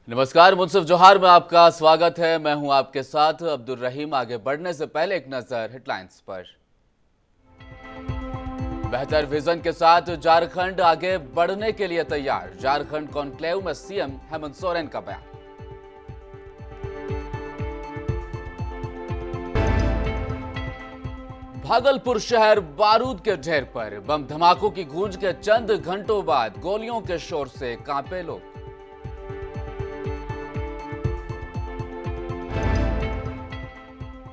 नमस्कार, मुनसिफ जोहार में आपका स्वागत है। मैं हूं आपके साथ अब्दुल रहीम। आगे बढ़ने से पहले एक नजर हेडलाइंस पर। बेहतर विजन के साथ झारखंड आगे बढ़ने के लिए तैयार, झारखंड कॉन्क्लेव में सीएम हेमंत सोरेन का बयान। भागलपुर शहर बारूद के ढेर पर, बम धमाकों की गूंज के चंद घंटों बाद गोलियों के शोर से कांपे लोग।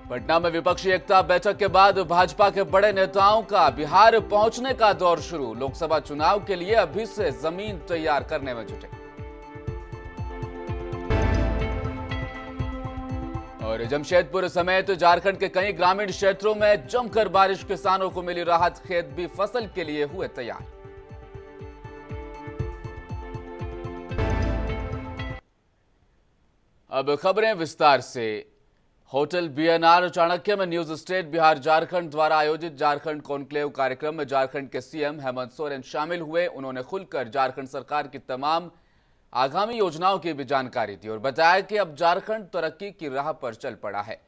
पटना में विपक्षी एकता बैठक के बाद भाजपा के बड़े नेताओं का बिहार पहुंचने का दौर शुरू, लोकसभा चुनाव के लिए अभी से जमीन तैयार करने में जुटे। और जमशेदपुर समेत झारखंड के कई ग्रामीण क्षेत्रों में जमकर बारिश, किसानों को मिली राहत, खेत भी फसल के लिए हुए तैयार। अब खबरें विस्तार से। होटल बीएनआर चाणक्य में न्यूज स्टेट बिहार झारखंड द्वारा आयोजित झारखंड कॉन्क्लेव कार्यक्रम में झारखंड के सीएम हेमंत सोरेन शामिल हुए। उन्होंने खुलकर झारखंड सरकार की तमाम आगामी योजनाओं की भी जानकारी दी और बताया कि अब झारखंड तरक्की की राह पर चल पड़ा है।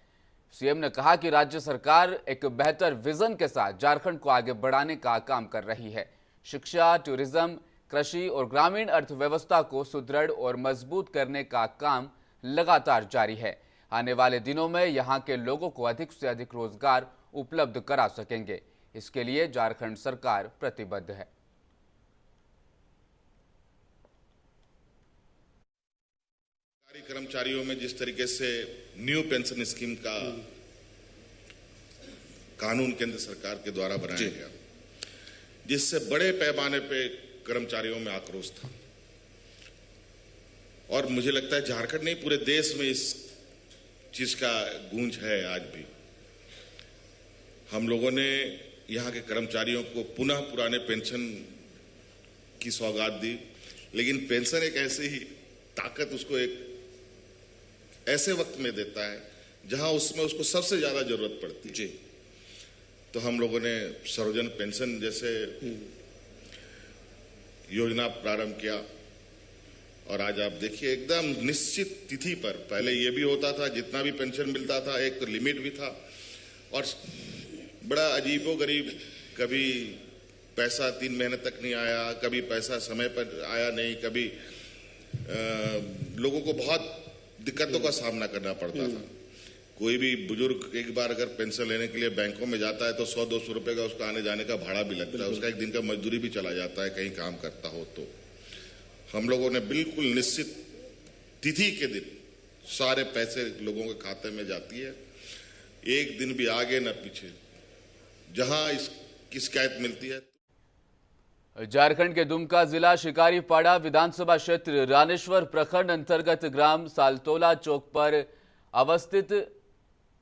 सीएम ने कहा कि राज्य सरकार एक बेहतर विजन के साथ झारखंड को आगे बढ़ाने का काम कर रही है। शिक्षा, टूरिज्म, कृषि और ग्रामीण अर्थव्यवस्था को सुदृढ़ और मजबूत करने का काम लगातार जारी है। आने वाले दिनों में यहां के लोगों को अधिक से अधिक रोजगार उपलब्ध करा सकेंगे। इसके लिए झारखंड सरकार प्रतिबद्ध है। सरकारी कर्मचारियों में जिस तरीके से न्यू पेंशन स्कीम का कानून केंद्र सरकार के द्वारा बनाया गया, जिससे बड़े पैमाने पे कर्मचारियों में आक्रोश था और मुझे लगता है झारखंड नहीं पूरे देश में इस चीज का गूंज है। आज भी हम लोगों ने यहाँ के कर्मचारियों को पुनः पुराने पेंशन की सौगात दी, लेकिन पेंशन एक ऐसी ही ताकत उसको एक ऐसे वक्त में देता है जहां उसमें उसको सबसे ज्यादा जरूरत पड़ती है। जी, तो हम लोगों ने सर्वजन पेंशन जैसे योजना प्रारंभ किया और आज आप देखिए एकदम निश्चित तिथि पर, पहले ये भी होता था जितना भी पेंशन मिलता था एक लिमिट भी था और बड़ा अजीबोगरीब, कभी पैसा 3 महीने तक नहीं आया, कभी पैसा समय पर आया नहीं, कभी लोगों को बहुत दिक्कतों का सामना करना पड़ता था। कोई भी बुजुर्ग एक बार अगर पेंशन लेने के लिए बैंकों में जाता है तो 100-200 रुपए का उसका आने जाने का भाड़ा भी लगता है, उसका एक दिन का मजदूरी भी चला जाता है कहीं काम करता हो। तो हम लोगों ने बिल्कुल निश्चित तिथि के दिन सारे पैसे लोगों के खाते में जाती है, एक दिन भी आगे न पीछे, जहां इसकी शिकायत मिलती है। झारखंड के दुमका जिला शिकारीपाड़ा विधानसभा क्षेत्र रानेश्वर प्रखंड अंतर्गत ग्राम सालतोला चौक पर अवस्थित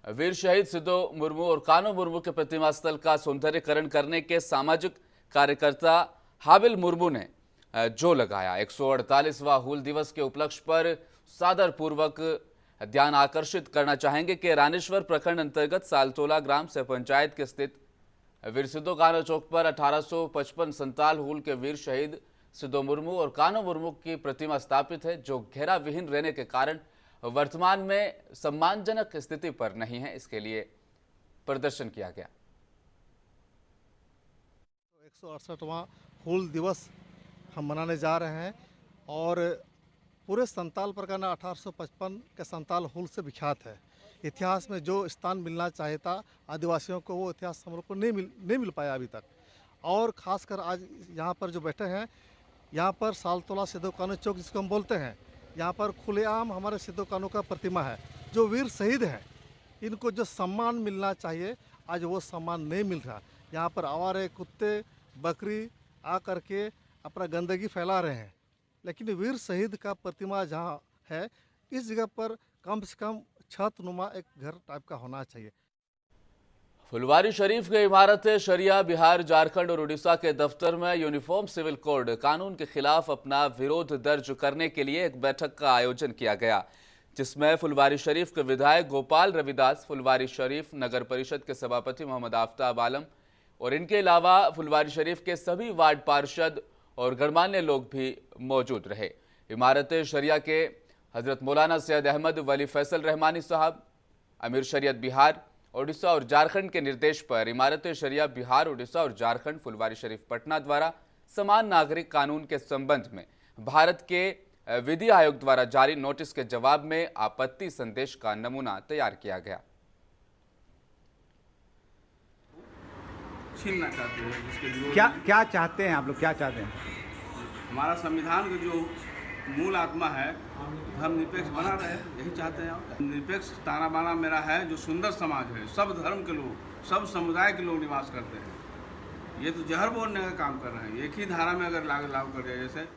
वीर शहीद सिद्धो मुर्मू और कान्हू मुर्मू के प्रतिमा स्थल का सौंदर्यीकरण करने के सामाजिक कार्यकर्ता हाबिल मुर्मू ने जो लगाया। 148वां हूल दिवस के उपलक्ष्य पर सादर पूर्वक ध्यान आकर्षित करना चाहेंगे कि रानेश्वर प्रखंड अंतर्गत सालतोला ग्राम से पंचायत के स्थित वीर सिद्धो कान्हू चौक पर 1855 संताल हूल के वीर शहीद सिद्धो मुर्मू और कान्हू मुर्मू की प्रतिमा स्थापित है, जो घेरा विहीन रहने के कारण वर्तमान में सम्मानजनक स्थिति पर नहीं है। इसके लिए प्रदर्शन किया गया। 168वां हूल दिवस हम मनाने जा रहे हैं और पूरे संताल परगना 1855 के संताल हूल से विख्यात है। इतिहास में जो स्थान मिलना चाहिए था आदिवासियों को, वो इतिहास हम लोग को नहीं मिल पाया अभी तक। और ख़ासकर आज यहाँ पर जो बैठे हैं, यहाँ पर सालतोला सिद्धो कान्हू चौक जिसको हम बोलते हैं, यहाँ पर खुलेआम हमारे सिद्धो कान्हू का प्रतिमा है। जो वीर शहीद हैं, इनको जो सम्मान मिलना चाहिए आज वो सम्मान नहीं मिल रहा। यहाँ पर आवारे कुत्ते बकरी आ करके अपना गंदगी फैला रहे हैं, लेकिन वीर शहीद का प्रतिमा जहाँ है, इस जगह पर कम से कम छतनुमा एक घर टाइप का होना चाहिए। फुलवारी शरीफ के इमारत शरिया बिहार, झारखंड और उड़ीसा के दफ्तर में यूनिफॉर्म सिविल कोड कानून के खिलाफ अपना विरोध दर्ज करने के लिए एक बैठक का आयोजन किया गया, जिसमें फुलवारी शरीफ के विधायक गोपाल रविदास, फुलवारी शरीफ नगर परिषद के सभापति मोहम्मद आफ्ताब आलम और इनके अलावा फुलवारी शरीफ के सभी वार्ड पार्षद और गणमान्य लोग भी मौजूद रहे। इमारत शरिया के हजरत मौलाना सैयद अहमद वली फैसल रहमानी साहब, अमीर शरीयत बिहार उड़ीसा और झारखंड के निर्देश पर इमारत शरिया बिहार उड़ीसा और झारखंड फुलवारी शरीफ पटना द्वारा समान नागरिक कानून के संबंध में भारत के विधि आयोग द्वारा जारी नोटिस के जवाब में आपत्ति संदेश का नमूना तैयार किया गया। छीनना चाहते हैं, जिसके विरोध क्या में क्या चाहते हैं आप लोग, क्या चाहते हैं? हमारा संविधान का जो मूल आत्मा है धर्मनिरपेक्ष बना रहे, यही चाहते हैं आप। निरपेक्ष ताना बाना मेरा है जो सुंदर समाज है, सब धर्म के लोग, सब समुदाय के लोग निवास करते हैं। ये तो जहर बोलने का काम कर रहे हैं। एक ही धारा में अगर लागू कर दिया, जैसे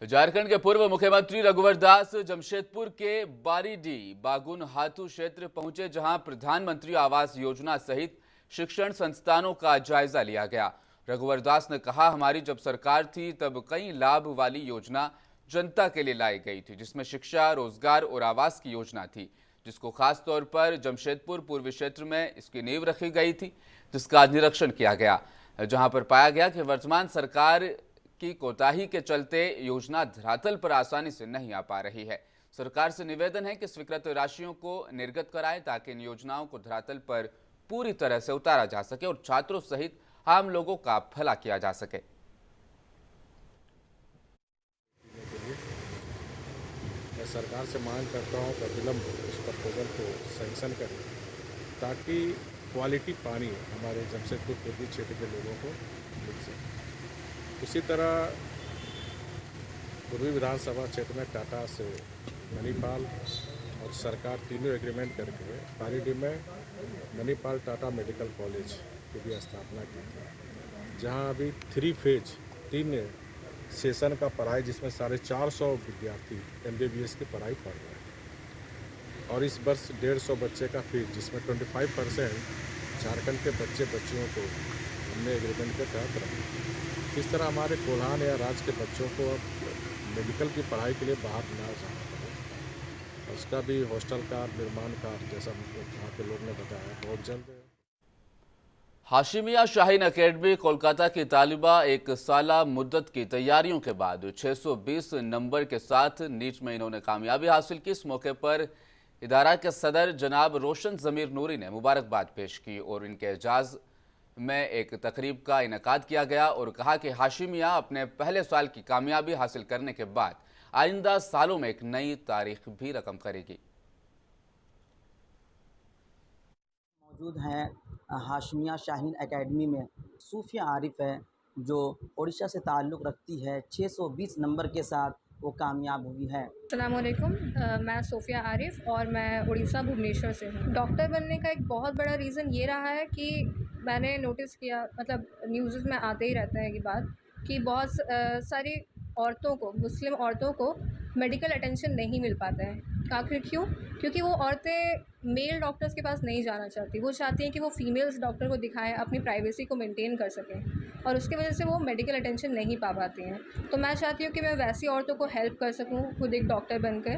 झारखंड के पूर्व मुख्यमंत्री रघुवर दास जमशेदपुर के बारीडी बागुन हाथू क्षेत्र पहुंचे, जहां प्रधानमंत्री आवास योजना सहित शिक्षण संस्थानों का जायजा लिया गया। रघुवर दास ने कहा, हमारी जब सरकार थी तब कई लाभ वाली योजना जनता के लिए लाई गई थी, जिसमें शिक्षा, रोजगार और आवास की योजना थी, जिसको खास तौर पर जमशेदपुर पूर्वी क्षेत्र में इसकी नींव रखी गई थी, जिसका निरीक्षण किया गया, जहां पर पाया गया कि वर्तमान सरकार की कोताही के चलते योजना धरातल पर आसानी से नहीं आ पा रही है। सरकार से निवेदन है कि स्वीकृत राशियों को निर्गत कराएं ताकि इन योजनाओं को धरातल पर पूरी तरह से उतारा जा सके और छात्रों सहित आम लोगों का भला किया जा सके। मैं सरकार से मांग करता हूं कि विलंब इस प्रपोजल को सैंक्शन करें ताकि क्वालिटी पानी हमारे जमशेदपुर पूर्वी क्षेत्र के लोगों को मिल सके। उसी तरह पूर्वी विधानसभा क्षेत्र में टाटा से मणिपाल और सरकार तीनों एग्रीमेंट करके बारीडी में मणिपाल टाटा मेडिकल कॉलेज की भी स्थापना की थी, जहां अभी 3 फेज 3 सेशन का पढ़ाई, जिसमें 450 विद्यार्थी MBBS की पढ़ाई पढ़ रहे हैं। और इस वर्ष 150 बच्चे का फीस, जिसमें 25% झारखंड के बच्चियों को हमने एग्रीमेंट के तहत रखा। इस तरह हमारे कोल्हान या राज्य के बच्चों को मेडिकल की पढ़ाई के लिए बाहर ना जाना पड़े। उसका भी हॉस्टल का निर्माण कार्य, जैसा वहाँ के लोग ने बताया, बहुत जल्द। हाशिमिया शाहीन एकेडमी कोलकाता की तालिबा 1 साला मुद्दत की तैयारियों के बाद 620 नंबर के साथ नीट में इन्होंने कामयाबी हासिल की। इस मौके पर इदारा के सदर जनाब रोशन जमीर नूरी ने मुबारकबाद पेश की और इनके एजाज में एक तकरीब का इनेकाद किया गया और कहा कि हाशिमिया अपने पहले साल की कामयाबी हासिल करने के बाद आइंदा सालों में एक नई तारीख भी रकम करेगी। मौजूद हैं हाशिमिया शाहीन एकेडमी में सूफिया आरिफ है, जो उड़ीसा से ताल्लुक़ रखती है। 620 नंबर के साथ वो कामयाब हुई है। अस्सलाम वालेकुम, मैं सोफिया आरिफ और मैं उड़ीसा भुवनेश्वर से हूँ। डॉक्टर बनने का एक बहुत बड़ा रीज़न ये रहा है कि मैंने नोटिस किया, मतलब न्यूज़ में आते ही रहता है ये बात, कि बहुत सारी औरतों को, मुस्लिम औरतों को मेडिकल अटेंशन नहीं मिल पाता है। आखिर क्यों? क्योंकि वो औरतें मेल डॉक्टर्स के पास नहीं जाना चाहती। वो चाहती हैं कि वो फीमेल्स डॉक्टर को दिखाएं, अपनी प्राइवेसी को मेंटेन कर सकें, और उसकी वजह से वो मेडिकल अटेंशन नहीं पा पाती हैं। तो मैं चाहती हूँ कि मैं वैसी औरतों को हेल्प कर सकूँ खुद एक डॉक्टर बनकर,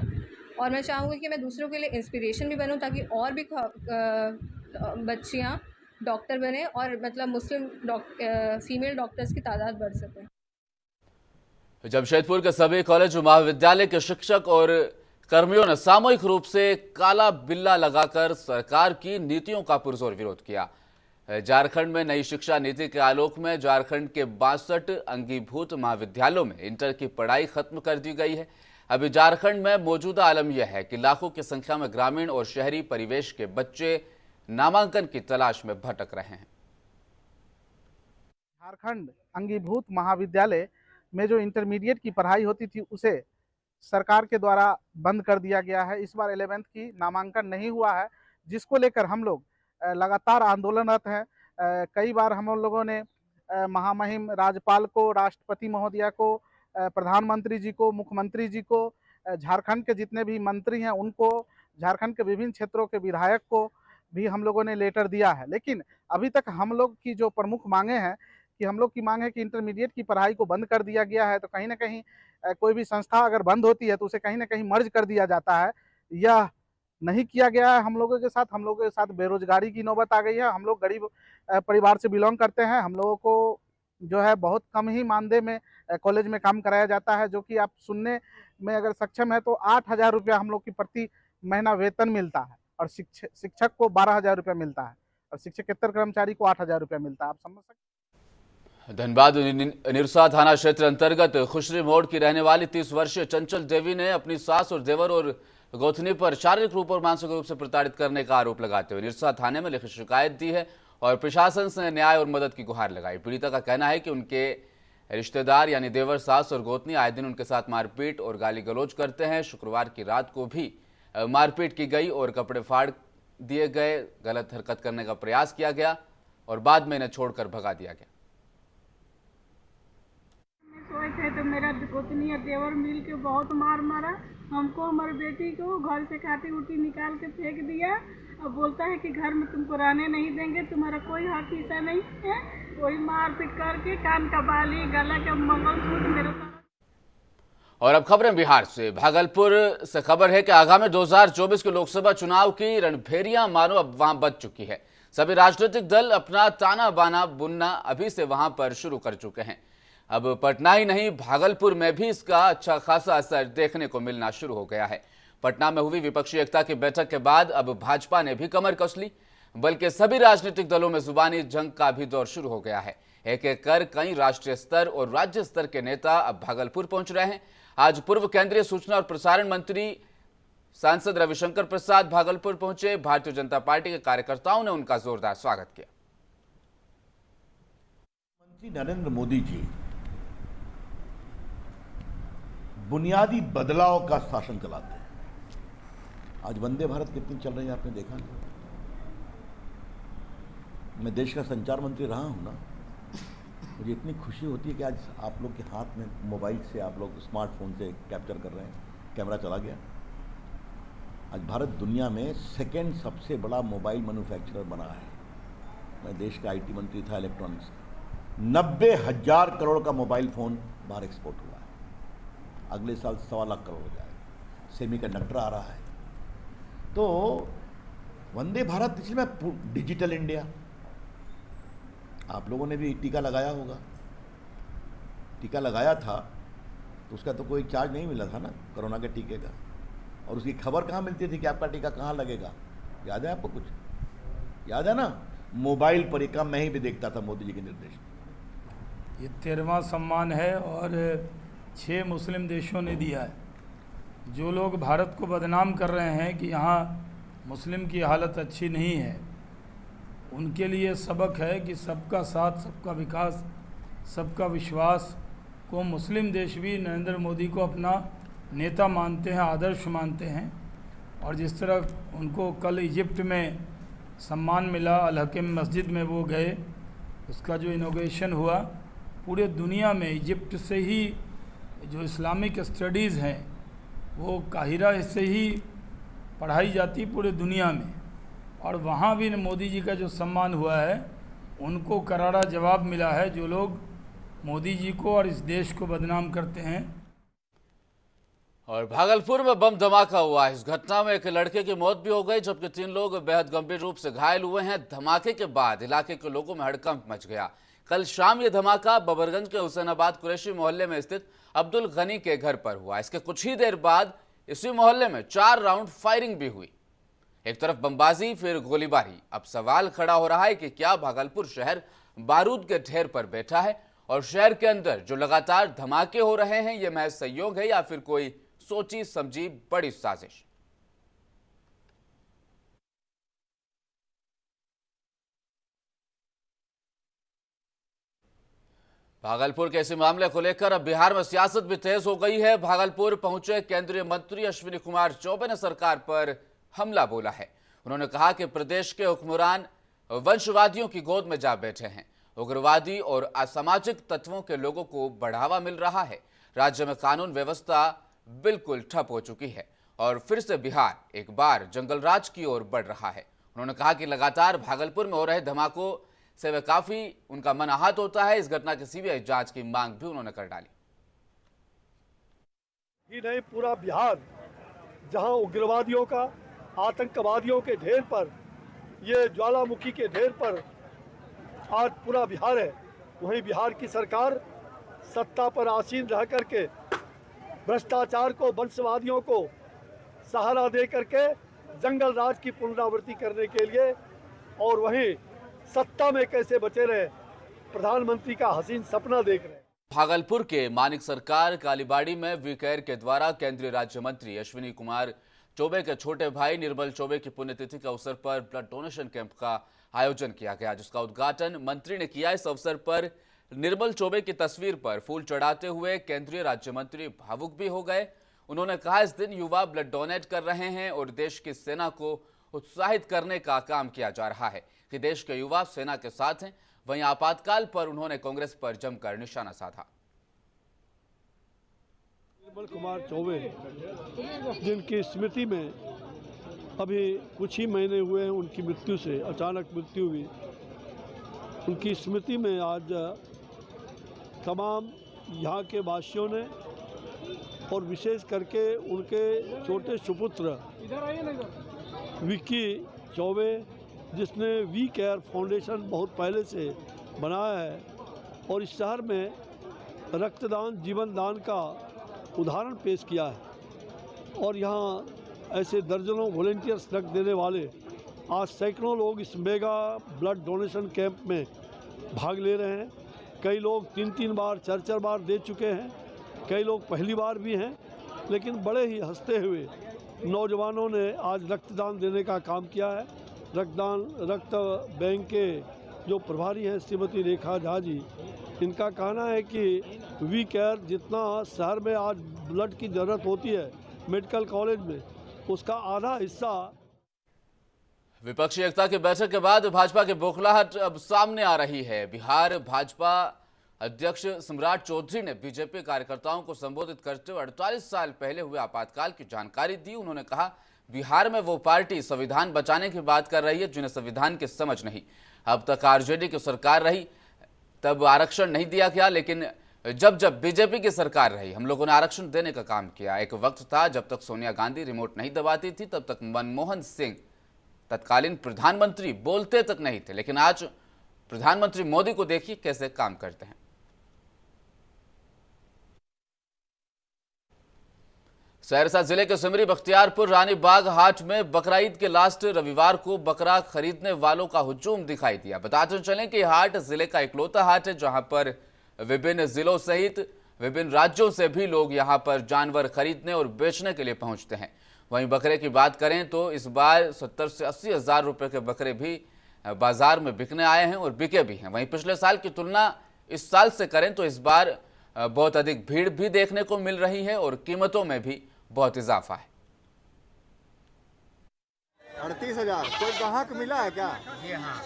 और मैं चाहूँगी कि मैं दूसरों के लिए इंस्पिरेशन भी बनूँ ताकि और भी बच्चियाँ डॉक्टर बने और मतलब मुस्लिम फीमेल डॉक्टर्स की तादाद बढ़ सके। जमशेदपुर के सभी कॉलेज और महाविद्यालय के शिक्षक और कर्मियों ने सामूहिक रूप से काला बिल्ला लगाकर सरकार की नीतियों का पुरजोर विरोध किया। झारखंड में नई शिक्षा नीति के आलोक में झारखंड के 62 अंगीभूत महाविद्यालयों में इंटर की पढ़ाई खत्म कर दी गई है। अभी झारखंड में मौजूदा आलम यह है कि लाखों की संख्या में ग्रामीण और शहरी परिवेश के बच्चे नामांकन की तलाश में भटक रहे हैं। झारखंड अंगीभूत महाविद्यालय में जो इंटरमीडिएट की पढ़ाई होती थी उसे सरकार के द्वारा बंद कर दिया गया है। इस बार 11th की नामांकन नहीं हुआ है, जिसको लेकर हम लोग लगातार आंदोलनरत हैं। कई बार हम लोगों ने महामहिम राज्यपाल को, राष्ट्रपति महोदया को, प्रधानमंत्री जी को, मुख्यमंत्री जी को, झारखंड के जितने भी मंत्री हैं उनको, झारखंड के विभिन्न क्षेत्रों के विधायक को भी हम लोगों ने लेटर दिया है। लेकिन अभी तक हम लोग की जो प्रमुख मांगे हैं कि हम लोग की मांग है कि इंटरमीडिएट की पढ़ाई को बंद कर दिया गया है, तो कहीं ना कहीं कोई भी संस्था अगर बंद होती है तो उसे कहीं ना कहीं मर्ज कर दिया जाता है। यह नहीं किया गया है हम लोगों के साथ। हम लोगों के साथ बेरोजगारी की नौबत आ गई है। हम लोग गरीब परिवार से बिलोंग करते हैं। हम लोगों को जो है बहुत कम ही मानदेय में कॉलेज में काम कराया जाता है, जो कि आप सुनने में अगर सक्षम है तो 8,000 रुपया हम लोग की प्रति महीना वेतन मिलता है, और शिक्षक को 12,000 रुपया मिलता है, और शिक्षकेतर कर्मचारी को 8,000 रुपया मिलता है। आप समझ सकते। धनबाद निरसा थाना क्षेत्र अंतर्गत खुशरी मोड़ की रहने वाली 30 वर्षीय चंचल देवी ने अपनी सास और देवर और गोथनी पर शारीरिक रूप और मानसिक रूप से प्रताड़ित करने का आरोप लगाते हुए निरसा थाने में लिखित शिकायत दी है और प्रशासन से न्याय और मदद की गुहार लगाई। पीड़िता का कहना है कि उनके रिश्तेदार यानी देवर, सास और गोतनी आए दिन उनके साथ मारपीट और गाली गलौज करते हैं। शुक्रवार की रात को भी मारपीट की गई और कपड़े फाड़ दिए गए, गलत हरकत करने का प्रयास किया गया और बाद में इन्हें छोड़कर भगा दिया गया। सोए थे तो मेरा गोतनी और देवर मिल के बहुत मार मारा हमको, हमारी बेटी को घर से काटी उटी निकाल के फेंक दिया और बोलता है कि घर में तुमको रहने नहीं देंगे, तुम्हारा कोई हक हिस्सा नहीं है। वही मारपीट करके कान का बाली, गला का मंगलसूत्र मेरा सारा। और अब खबरें बिहार से। भागलपुर से खबर है कि आगामी 2024 के लोकसभा चुनाव की रणभेरियां मानो अब वहां बच चुकी है। सभी राजनीतिक दल अपना ताना बाना बुनना अभी से वहां पर शुरू कर चुके हैं। अब पटना ही नहीं, भागलपुर में भी इसका अच्छा खासा असर देखने को मिलना शुरू हो गया है। पटना में हुई विपक्षी एकता की बैठक के बाद अब भाजपा ने भी कमर कस ली, बल्कि सभी राजनीतिक दलों में जुबानी जंग का भी दौर शुरू हो गया है। एक एक कर कई राष्ट्रीय स्तर और राज्य स्तर के नेता अब भागलपुर पहुंच रहे हैं। आज पूर्व केंद्रीय सूचना और प्रसारण मंत्री सांसद रविशंकर प्रसाद भागलपुर पहुंचे। भारतीय जनता पार्टी के कार्यकर्ताओं ने उनका जोरदार स्वागत किया। प्रधानमंत्री नरेंद्र मोदी जी बुनियादी बदलाव का शासन चलाते हैं। आज वंदे भारत कितनी चल रही है आपने देखा नहीं। मैं देश का संचार मंत्री रहा हूं ना, मुझे इतनी खुशी होती है कि आज आप लोग के हाथ में मोबाइल से आप लोग स्मार्टफोन से कैप्चर कर रहे हैं, कैमरा चला गया। आज भारत दुनिया में सेकेंड सबसे बड़ा मोबाइल मैन्युफैक्चरर बना है। मैं देश का IT मंत्री था इलेक्ट्रॉनिक्स का। 90,000 करोड़ का मोबाइल फोन बाहर एक्सपोर्ट हुआ है। अगले साल 1.25 लाख करोड़ हो जाएगा। सेमीकंडक्टर आ रहा है। तो वंदे भारत इसलिए मैं डिजिटल इंडिया, आप लोगों ने भी टीका लगाया होगा। टीका लगाया था तो उसका तो कोई चार्ज नहीं मिला था ना, कोरोना के टीके का, और उसकी खबर कहाँ मिलती थी कि आपका टीका कहाँ लगेगा? याद है आपको? कुछ याद है ना? मोबाइल पर एक मैं ही भी देखता था मोदी जी के निर्देश। ये 13वां सम्मान है और 6 मुस्लिम देशों ने दिया है। जो लोग भारत को बदनाम कर रहे हैं कि यहाँ मुस्लिम की हालत अच्छी नहीं है, उनके लिए सबक है कि सबका साथ, सबका विकास, सबका विश्वास को मुस्लिम देश भी नरेंद्र मोदी को अपना नेता मानते हैं, आदर्श मानते हैं। और जिस तरह उनको कल इजिप्ट में सम्मान मिला, अल हकीम मस्जिद में वो गए, उसका जो इनोग्रेशन हुआ, पूरे दुनिया में इजिप्ट से ही जो इस्लामिक स्टडीज़ हैं वो काहिरा से ही पढ़ाई जाती पूरे दुनिया में, और वहाँ भी मोदी जी का जो सम्मान हुआ है उनको करारा जवाब मिला है जो लोग मोदी जी को और इस देश को बदनाम करते हैं। और भागलपुर में बम धमाका हुआ। इस घटना में एक लड़के की मौत भी हो गई, जबकि 3 लोग बेहद गंभीर रूप से घायल हुए हैं। धमाके के बाद इलाके के लोगों में हड़कंप मच गया। कल शाम ये धमाका बबरगंज के हुसैनाबाद कुरैशी मोहल्ले में स्थित अब्दुल गनी के घर पर हुआ। इसके कुछ ही देर बाद इसी मोहल्ले में 4 राउंड फायरिंग भी हुई। एक तरफ बमबाजी, फिर गोलीबारी। अब सवाल खड़ा हो रहा है कि क्या भागलपुर शहर बारूद के ढेर पर बैठा है और शहर के अंदर जो लगातार धमाके हो रहे हैं ये महज संयोग है या फिर कोई सोची समझी बड़ी साजिश? भागलपुर के इसी मामले को लेकर अब बिहार में सियासत भी तेज हो गई है। भागलपुर पहुंचे केंद्रीय मंत्री अश्विनी कुमार चौबे ने सरकार पर हमला बोला है। उन्होंने कहा कि प्रदेश के हुक्मरान वंशवादियों की गोद में जा बैठे हैं। उग्रवादी और असामाजिक तत्वों के लोगों को बढ़ावा मिल रहा है। राज्य में कानून व्यवस्था बिल्कुल ठप हो चुकी है और फिर से बिहार एक बार जंगल राज की ओर बढ़ रहा है। उन्होंने कहा कि लगातार भागलपुर में हो रहे धमाकों से वे काफी उनका मन आहत होता है। इस घटना की सीबीआई जांच की मांग भी उन्होंने कर डाली। ही नहीं, पूरा बिहार जहां उग्रवादियों का, आतंकवादियों के ढेर पर, ये ज्वालामुखी के ढेर पर आज पूरा बिहार है, वहीं बिहार की सरकार सत्ता पर आसीन रह करके भ्रष्टाचार को, वंशवादियों को सहारा दे करके जंगल राज की पुनरावृत्ति करने के लिए और वहीं सत्ता में कैसे बचे रहे, प्रधानमंत्री का हसीन सपना देख रहे हैं। भागलपुर के मानिक सरकार कालीबाड़ी में वीकेयर के द्वारा केंद्रीय राज्य मंत्री अश्विनी कुमार चौबे के छोटे भाई निर्मल चौबे की पुण्यतिथि के अवसर पर ब्लड डोनेशन कैंप का आयोजन किया गया, जिसका उद्घाटन मंत्री ने किया। इस अवसर पर निर्मल चौबे की तस्वीर पर फूल चढ़ाते हुए केंद्रीय राज्य मंत्री भावुक भी हो गए। उन्होंने कहा, इस दिन युवा ब्लड डोनेट कर रहे हैं और देश की सेना को उत्साहित करने का काम किया जा रहा है कि देश के युवा सेना के साथ हैं। वहीं आपातकाल पर उन्होंने कांग्रेस पर जमकर निशाना साधा। निर्मल कुमार चौबे जिनकी स्मृति में अभी कुछ ही महीने हुए हैं उनकी मृत्यु से, अचानक मृत्यु हुई, उनकी स्मृति में आज तमाम यहाँ के वासियों ने और विशेष करके उनके छोटे सुपुत्र विक्की चौबे, जिसने वी केयर फाउंडेशन बहुत पहले से बनाया है और इस शहर में रक्तदान जीवन दान का उदाहरण पेश किया है और यहाँ ऐसे दर्जनों वॉलेंटियर्स रख देने वाले आज सैकड़ों लोग इस मेगा ब्लड डोनेशन कैंप में भाग ले रहे हैं। कई लोग 3-3 बार 4-4 बार दे चुके हैं, कई लोग पहली बार भी हैं, लेकिन बड़े ही हंसते हुए नौजवानों ने आज रक्तदान देने का काम किया है। रक्त बैंक के जो प्रभारी हैं श्रीमती रेखा झा जी, इनका कहना है कि वी केयर जितना शहर में आज ब्लड की ज़रूरत होती है मेडिकल कॉलेज में, उसका आधा हिस्सा। विपक्षी एकता की बैठक के बाद भाजपा की बौखलाहट अब सामने आ रही है। बिहार भाजपा अध्यक्ष सम्राट चौधरी ने बीजेपी कार्यकर्ताओं को संबोधित करते हुए 48 साल पहले हुए आपातकाल की जानकारी दी। उन्होंने कहा, बिहार में वो पार्टी संविधान बचाने की बात कर रही है जिन्हें संविधान की समझ नहीं। अब तक आरजेडी की सरकार रही तब आरक्षण नहीं दिया गया, लेकिन जब जब बीजेपी की सरकार रही हम लोगों ने आरक्षण देने का काम किया। एक वक्त था जब तक सोनिया गांधी रिमोट नहीं दबाती थी तब तक मनमोहन सिंह तत्कालीन प्रधानमंत्री बोलते तक नहीं थे, लेकिन आज प्रधानमंत्री मोदी को देखिए कैसे काम करते हैं। सहरसा जिले के सिमरी बख्तियारपुर रानी बाग हाट में बकरीद के लास्ट रविवार को बकरा खरीदने वालों का हुजूम दिखाई दिया। बताते चलें कि हाट जिले का इकलौता हाट है जहां पर विभिन्न जिलों सहित विभिन्न राज्यों से भी लोग यहां पर जानवर खरीदने और बेचने के लिए पहुंचते हैं। वहीं बकरे की बात करें तो इस बार 70 से 80 हज़ार रुपए के बकरे भी बाजार में बिकने आए हैं और बिके भी हैं। वहीं पिछले साल की तुलना इस साल से करें तो इस बार बहुत अधिक भीड़ भी देखने को मिल रही है और कीमतों में भी बहुत इजाफा है। 38,000 कोई ग्राहक मिला है क्या? जी हाँ।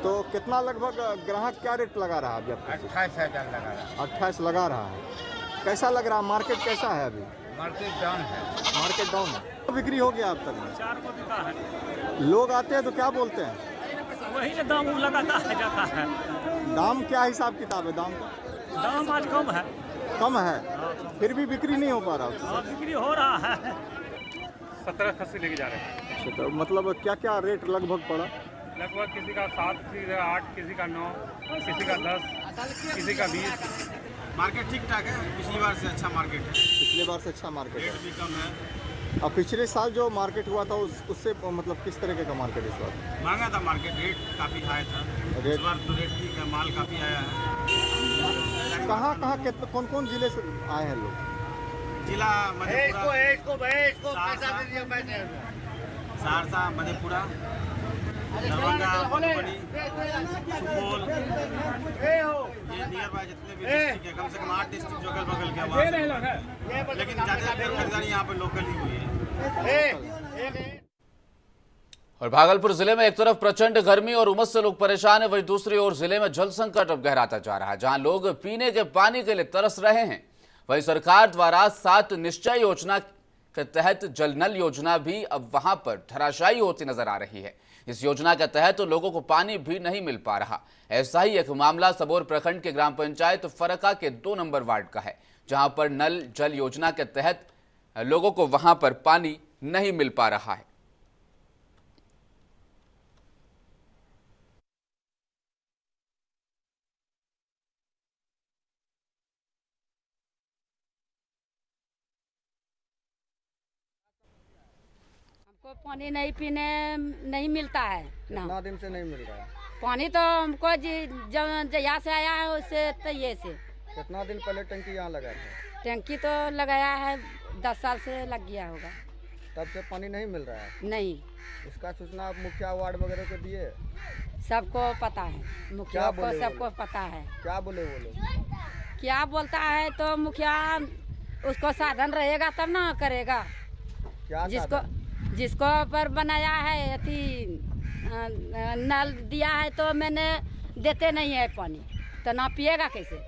तो कितना लगभग ग्राहक क्या रेट लगा रहा है अभी? 28,000 लगा रहा है। 28 लगा रहा है। कैसा लग रहा है? मार्केट कैसा है अभी? मार्केट डाउन है। मार्केट डाउन है। बिक्री हो गया अब तक में? 4 को बिका है। लोग आते हैं तो क्या बोलते हैं? वही दाम लगाता है जाता है। दाम क्या हिसाब किताब है दाम का? दाम आज कम है। कम है, फिर भी बिक्री नहीं हो पा रहा। बिक्री हो रहा है। 17-80 लेके जा रहे हैं। तो मतलब क्या क्या रेट लगभग पड़ा? लगभग किसी का 7, किसी का 8, किसी का 9, किसी का 10, किसी का 20। मार्केट ठीक ठाक है, पिछली बार से अच्छा मार्केट है। पिछले बार से अच्छा मार्केट है, रेट भी कम है। अब पिछले साल जो मार्केट हुआ था उससे मतलब किस तरीके का मार्केट इस बार? महंगा था मार्केट, रेट काफ़ी हाई था। इस बार तो रेट ठीक है, माल काफ़ी आया है। कहाँ कौन कौन जिले से आए हैं लोग? जिला मधेपुरा, सहरसा, मधेपुरा, दरभंगा, मधुबनी, सुपौल, ये नियर बाय जितने भी डिस्ट्रिक्ट है, कम से कम 8 डिस्ट्रिक्ट जो अगल बगल के वहाँ, लेकिन ज़्यादातर खरीदारी यहाँ पर लोकल ही हुई है। और भागलपुर जिले में एक तरफ प्रचंड गर्मी और उमस से लोग परेशान हैं, वहीं दूसरी ओर जिले में जल संकट अब गहराता जा रहा है, जहां लोग पीने के पानी के लिए तरस रहे हैं। वहीं सरकार द्वारा 7 निश्चय योजना के तहत जल नल योजना भी अब वहां पर धराशायी होती नजर आ रही है। इस योजना के तहत तो लोगों को पानी भी नहीं मिल पा रहा। ऐसा ही एक मामला सबौर प्रखंड के ग्राम पंचायत फरका के 2 नंबर वार्ड का है, जहां पर नल जल योजना के तहत लोगों को वहां पर पानी नहीं मिल पा रहा है। हमको पानी नहीं पीने नहीं मिलता है ना। कितना दिन से नहीं मिल रहा है? पानी तो हमको जब जया से आया है उससे तो ये से। कितना दिन पहले टंकी यहाँ लगा था? टंकी तो लगाया है 10 साल से लग गया होगा। तब से पानी नहीं मिल रहा है? नहीं। इसका सूचना आप मुखिया वार्ड वगैरह को दिए? सबको पता है, मुखिया को सबको पता है। क्या बोले वो लोग? क्या बोलता है तो मुखिया उसको साधन रहेगा तब ना करेगा। क्या जिसको पर बनाया है अथी नल दिया है तो मैंने देते नहीं है पानी, तो ना पिएगा कैसे?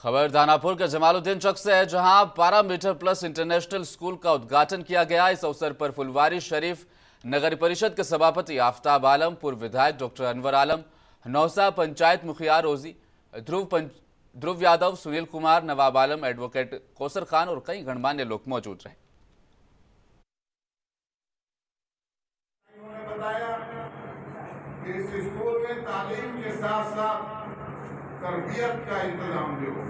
खबर दानापुर के जमालुद्दीन चौक से है, जहां 12 मीटर प्लस इंटरनेशनल स्कूल का उद्घाटन किया गया। इस अवसर पर फुलवारी शरीफ नगर परिषद के सभापति आफ्ताब आलम, पूर्व विधायक डॉक्टर अनवर आलम, नौसा पंचायत मुखिया रोजी, ध्रुव यादव, सुनील कुमार, नवाब आलम, एडवोकेट कौसर खान और कई गणमान्य लोग मौजूद रहे। बताया कि इस स्कूल में तालीम के साथ साथ तरबियत का इंतजाम भी हो।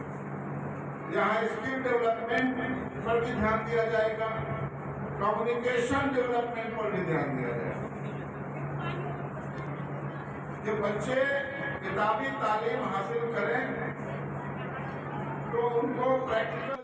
यहाँ स्किल डेवलपमेंट पर भी ध्यान दिया जाएगा, कम्युनिकेशन डेवलपमेंट पर भी ध्यान दिया जाएगा। कि बच्चे किताबी तालीम हासिल करें तो उनको प्रैक्टिकल।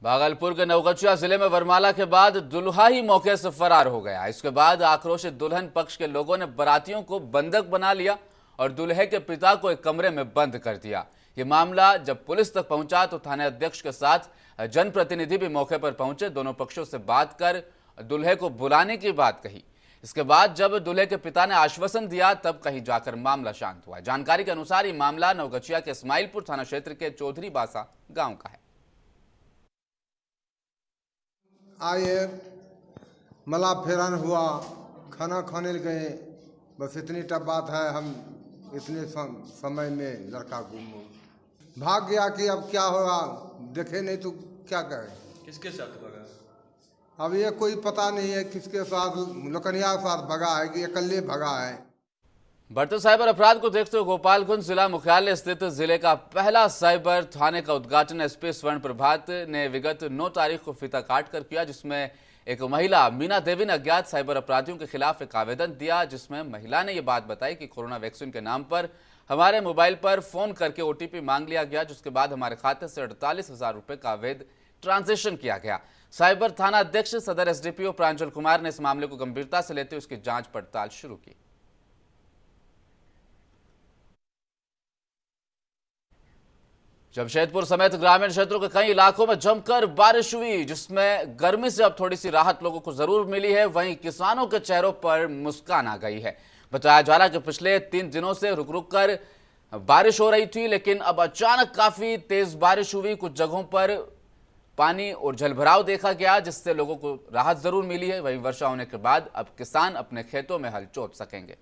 भागलपुर के नवगछिया जिले में वरमाला के बाद दुल्हा ही मौके से फरार हो गया। इसके बाद आक्रोशित दुल्हन पक्ष के लोगों ने बारातियों को बंधक बना लिया और दूल्हे के पिता को एक कमरे में बंद कर दिया। ये मामला जब पुलिस तक पहुंचा तो थाना अध्यक्ष के साथ जनप्रतिनिधि भी मौके पर पहुंचे। दोनों पक्षों से बात कर दूल्हे को बुलाने की बात कही। इसके बाद जब दूल्हे के पिता ने आश्वासन दिया तब कहीं जाकर मामला शांत हुआ। जानकारी के अनुसार ये मामला नवगछिया के इस्माइलपुर थाना क्षेत्र के चौधरी बासा गांव का है। आए मला फेरन हुआ, खाना खाने गए, बस इतनी टप बात है। हम इतने समय में लड़का गुम भाग गया कि अब क्या होगा, देखे नहीं तो क्या करें। किसके साथ भागा? अब ये कोई पता नहीं है किसके साथ, लकनिया के साथ भगा है कि अकेले भगा है। बढ़ते साइबर अपराध को देखते हुए गोपालगंज जिला मुख्यालय स्थित जिले का पहला साइबर थाने का उद्घाटन एसपी स्वर्ण प्रभात ने विगत 9 तारीख को फीता काट कर किया, जिसमें एक महिला मीना देवी ने अज्ञात साइबर अपराधियों के खिलाफ एक आवेदन दिया, जिसमें महिला ने यह बात बताई कि कोरोना वैक्सीन के नाम पर हमारे मोबाइल पर फोन करके ओटीपी मांग लिया गया, जिसके बाद हमारे खाते से 48,000 रुपए का अवैध ट्रांजैक्शन किया गया। साइबर थाना अध्यक्ष सदर एसडीपीओ प्रांजल कुमार ने इस मामले को गंभीरता से लेते हुए उसकी जांच पड़ताल शुरू की। जमशेदपुर समेत ग्रामीण क्षेत्रों के कई इलाकों में जमकर बारिश हुई, जिसमें गर्मी से अब थोड़ी सी राहत लोगों को जरूर मिली है। वहीं किसानों के चेहरों पर मुस्कान आ गई है। बताया जा रहा है कि पिछले 3 दिनों से रुक रुक कर बारिश हो रही थी, लेकिन अब अचानक काफी तेज बारिश हुई। कुछ जगहों पर पानी और जलभराव देखा गया, जिससे लोगों को राहत जरूर मिली है। वहीं वर्षा होने के बाद अब किसान अपने खेतों में हल जोत सकेंगे।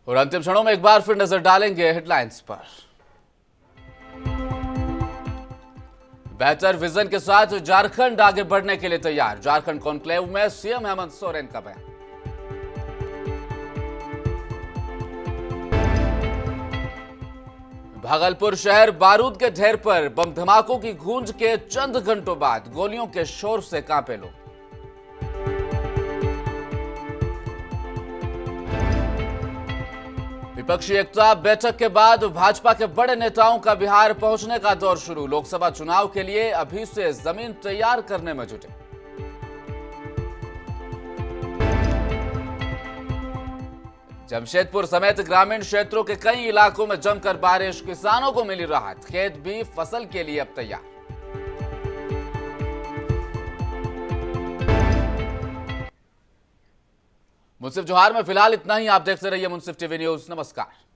और अंतिम क्षणों में एक बार फिर नजर डालेंगे हेडलाइंस पर। बेहतर विजन के साथ झारखंड आगे बढ़ने के लिए तैयार, झारखंड कॉन्क्लेव में सीएम हेमंत सोरेन का बयान। भागलपुर शहर बारूद के ढेर पर बम धमाकों की गूंज के चंद घंटों बाद गोलियों के शोर से कांपे लोग। विपक्षी एकता बैठक के बाद भाजपा के बड़े नेताओं का बिहार पहुंचने का दौर शुरू। लोकसभा चुनाव के लिए अभी से जमीन तैयार करने में जुटे। जमशेदपुर समेत ग्रामीण क्षेत्रों के कई इलाकों में जमकर बारिश, किसानों को मिली राहत। खेत भी फसल के लिए अब तैयार। मुंसिफ जोहार में फिलहाल इतना ही। आप देखते रहिए मुंसिफ टीवी न्यूज। नमस्कार।